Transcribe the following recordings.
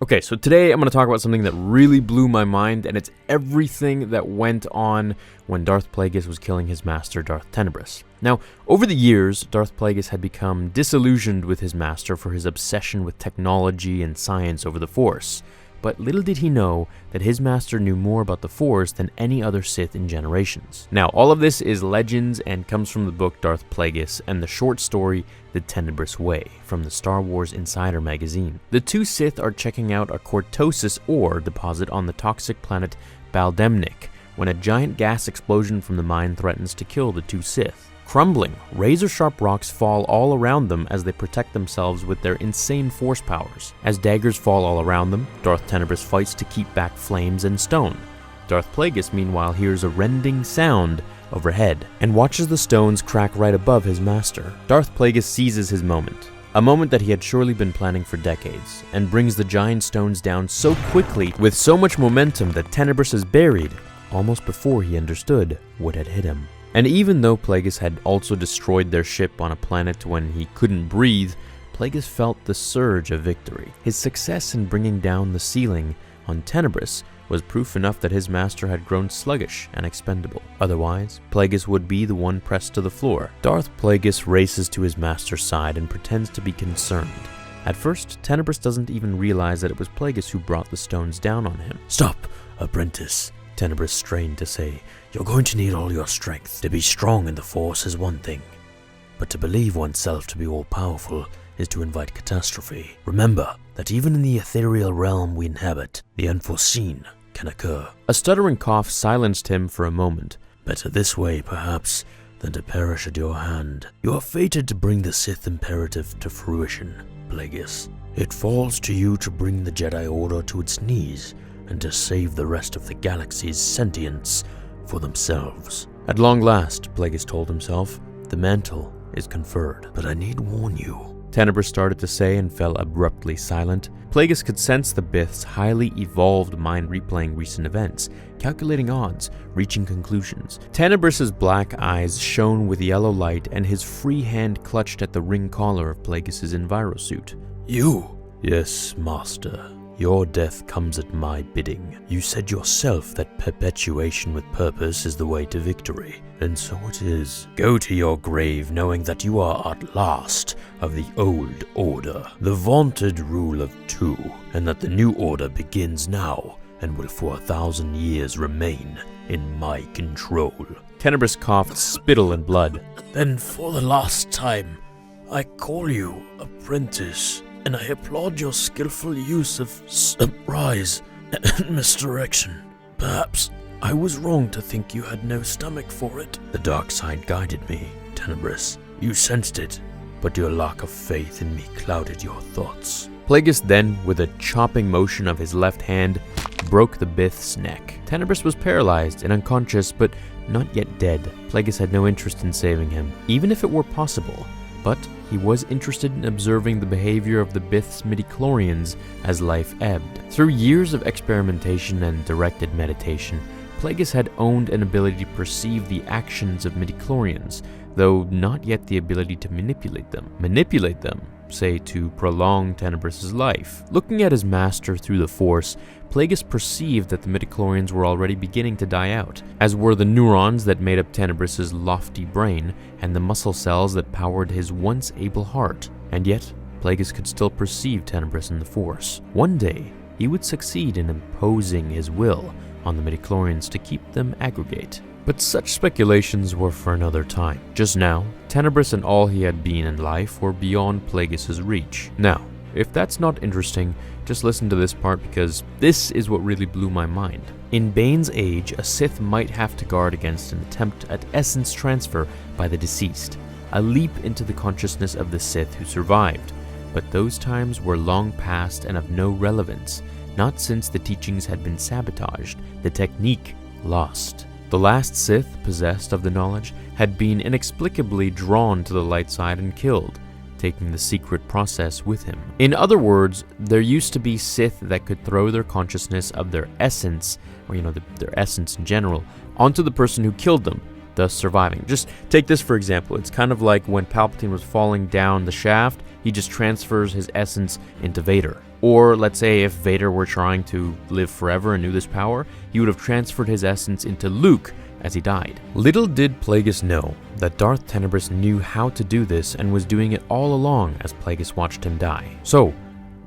Okay, so today I'm going to talk about something that really blew my mind, and it's everything that went on when Darth Plagueis was killing his master, Darth Tenebrous. Now, over the years, Darth Plagueis had become disillusioned with his master for his obsession with technology and science over the Force. But little did he know that his master knew more about the Force than any other Sith in generations. Now, all of this is legends and comes from the book Darth Plagueis and the short story The Tenebrous Way from the Star Wars Insider magazine. The two Sith are checking out a cortosis ore deposit on the toxic planet Baldemnik when a giant gas explosion from the mine threatens to kill the two Sith. Crumbling, razor-sharp rocks fall all around them as they protect themselves with their insane force powers. As daggers fall all around them, Darth Tenebrous fights to keep back flames and stone. Darth Plagueis, meanwhile, hears a rending sound overhead and watches the stones crack right above his master. Darth Plagueis seizes his moment, a moment that he had surely been planning for decades, and brings the giant stones down so quickly with so much momentum that Tenebrous is buried almost before he understood what had hit him. And even though Plagueis had also destroyed their ship on a planet when he couldn't breathe, Plagueis felt the surge of victory. His success in bringing down the ceiling on Tenebrous was proof enough that his master had grown sluggish and expendable. Otherwise, Plagueis would be the one pressed to the floor. Darth Plagueis races to his master's side and pretends to be concerned. At first, Tenebrous doesn't even realize that it was Plagueis who brought the stones down on him. "Stop, apprentice," Tenebrous strained to say. "You're going to need all your strength. To be strong in the Force is one thing, but to believe oneself to be all-powerful is to invite catastrophe. Remember that even in the ethereal realm we inhabit, the unforeseen can occur." A stuttering cough silenced him for a moment. "Better this way, perhaps, than to perish at your hand. You are fated to bring the Sith imperative to fruition, Plagueis. It falls to you to bring the Jedi Order to its knees and to save the rest of the galaxy's sentience for themselves." At long last, Plagueis told himself, the mantle is conferred. "But I need warn you," Tenebrous started to say and fell abruptly silent. Plagueis could sense the Bith's highly evolved mind replaying recent events, calculating odds, reaching conclusions. Tenebrous's black eyes shone with yellow light and his free hand clutched at the ring collar of Plagueis's envirosuit. "You?" "Yes, Master. Your death comes at my bidding. You said yourself that perpetuation with purpose is the way to victory, and so it is. Go to your grave knowing that you are at last of the old order, the vaunted rule of two, and that the new order begins now and will for 1,000 years remain in my control." Tenebrous coughed spittle and blood. "Then for the last time, I call you apprentice. And I applaud your skillful use of surprise and misdirection. Perhaps I was wrong to think you had no stomach for it. The dark side guided me, Tenebrous. You sensed it, but your lack of faith in me clouded your thoughts." Plagueis then, with a chopping motion of his left hand, broke the Bith's neck. Tenebrous was paralyzed and unconscious, but not yet dead. Plagueis had no interest in saving him, even if it were possible. But he was interested in observing the behavior of the Bith's midichlorians as life ebbed. Through years of experimentation and directed meditation, Plagueis had owned an ability to perceive the actions of midichlorians, though not yet the ability to manipulate them. Say, to prolong Tenebrous's life. Looking at his master through the Force, Plagueis perceived that the midichlorians were already beginning to die out, as were the neurons that made up Tenebrous's lofty brain and the muscle cells that powered his once able heart. And yet, Plagueis could still perceive Tenebrous in the Force. One day, he would succeed in imposing his will on the midichlorians to keep them aggregate. But such speculations were for another time. Just now, Tenebrous and all he had been in life were beyond Plagueis' reach. Now, if that's not interesting, just listen to this part because this is what really blew my mind. In Bane's age, a Sith might have to guard against an attempt at essence transfer by the deceased, a leap into the consciousness of the Sith who survived. But those times were long past and of no relevance, not since the teachings had been sabotaged, the technique lost. The last Sith, possessed of the knowledge, had been inexplicably drawn to the light side and killed, taking the secret process with him. In other words, there used to be Sith that could throw their consciousness of their essence, or their essence in general, onto the person who killed them, thus surviving. Just take this for example. It's kind of like when Palpatine was falling down the shaft, he just transfers his essence into Vader. Or let's say if Vader were trying to live forever and knew this power, he would have transferred his essence into Luke as he died. Little did Plagueis know that Darth Tenebrous knew how to do this and was doing it all along as Plagueis watched him die. So,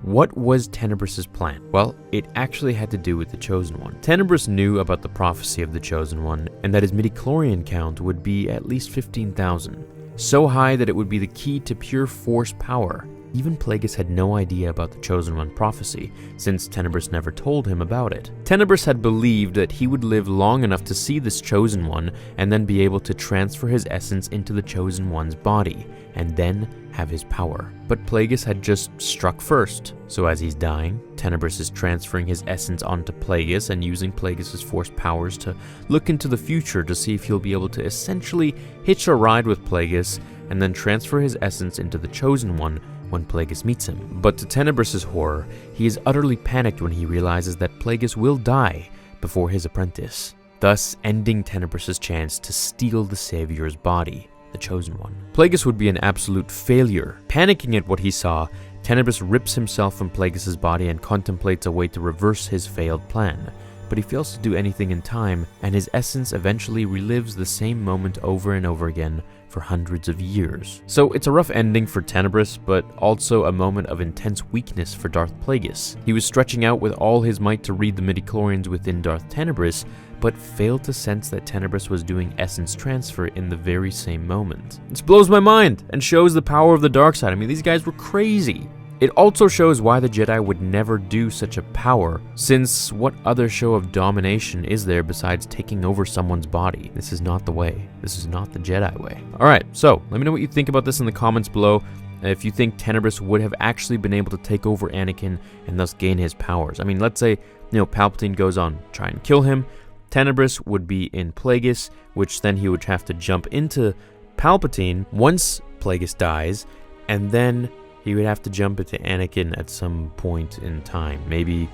what was Tenebrous's plan? Well, it actually had to do with the Chosen One. Tenebrous knew about the prophecy of the Chosen One and that his midichlorian count would be at least 15,000, so high that it would be the key to pure Force power. Even Plagueis had no idea about the Chosen One prophecy, since Tenebrous never told him about it. Tenebrous had believed that he would live long enough to see this Chosen One and then be able to transfer his essence into the Chosen One's body, and then have his power. But Plagueis had just struck first, so as he's dying, Tenebrous is transferring his essence onto Plagueis and using Plagueis' Force powers to look into the future to see if he'll be able to essentially hitch a ride with Plagueis and then transfer his essence into the Chosen One when Plagueis meets him. But to Tenebrous's horror, he is utterly panicked when he realizes that Plagueis will die before his apprentice, thus ending Tenebrous's chance to steal the Savior's body, the Chosen One. Plagueis would be an absolute failure. Panicking at what he saw, Tenebrous rips himself from Plagueis' body and contemplates a way to reverse his failed plan. But he fails to do anything in time, and his essence eventually relives the same moment over and over again for hundreds of years. So it's a rough ending for Tenebrous, but also a moment of intense weakness for Darth Plagueis. He was stretching out with all his might to read the midichlorians within Darth Tenebrous, but failed to sense that Tenebrous was doing essence transfer in the very same moment. This blows my mind and shows the power of the dark side. I mean, these guys were crazy. It also shows why the Jedi would never do such a power, since what other show of domination is there besides taking over someone's body? This is not the way. This is not the Jedi way. Alright, so let me know what you think about this in the comments below. If you think Tenebrous would have actually been able to take over Anakin and thus gain his powers. I mean, let's say, Palpatine goes on, try and kill him. Tenebrous would be in Plagueis, which then he would have to jump into Palpatine once Plagueis dies, and then he would have to jump into Anakin at some point in time. Maybe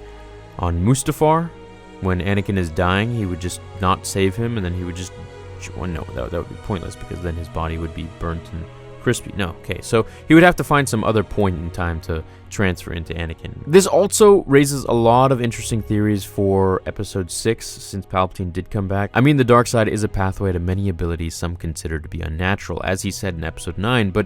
on Mustafar, when Anakin is dying, he would just not save him, and then he would just... Well, no, that would be pointless, because then his body would be burnt and crispy. No, okay, so he would have to find some other point in time to transfer into Anakin. This also raises a lot of interesting theories for Episode 6, since Palpatine did come back. I mean, the dark side is a pathway to many abilities some consider to be unnatural, as he said in Episode 9, but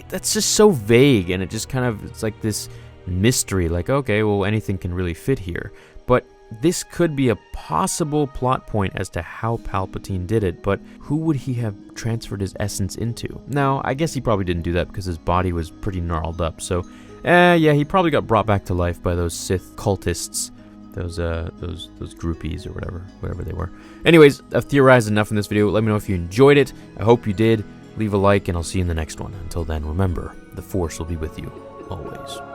that's just so vague, and it just kind of, it's like this mystery, like, okay, well, anything can really fit here. But this could be a possible plot point as to how Palpatine did it, but who would he have transferred his essence into? Now, I guess he probably didn't do that because his body was pretty gnarled up, so, yeah, he probably got brought back to life by those Sith cultists, those groupies or whatever they were. Anyways, I've theorized enough in this video. Let me know if you enjoyed it. I hope you did. Leave a like, and I'll see you in the next one. Until then, remember, the Force will be with you, always.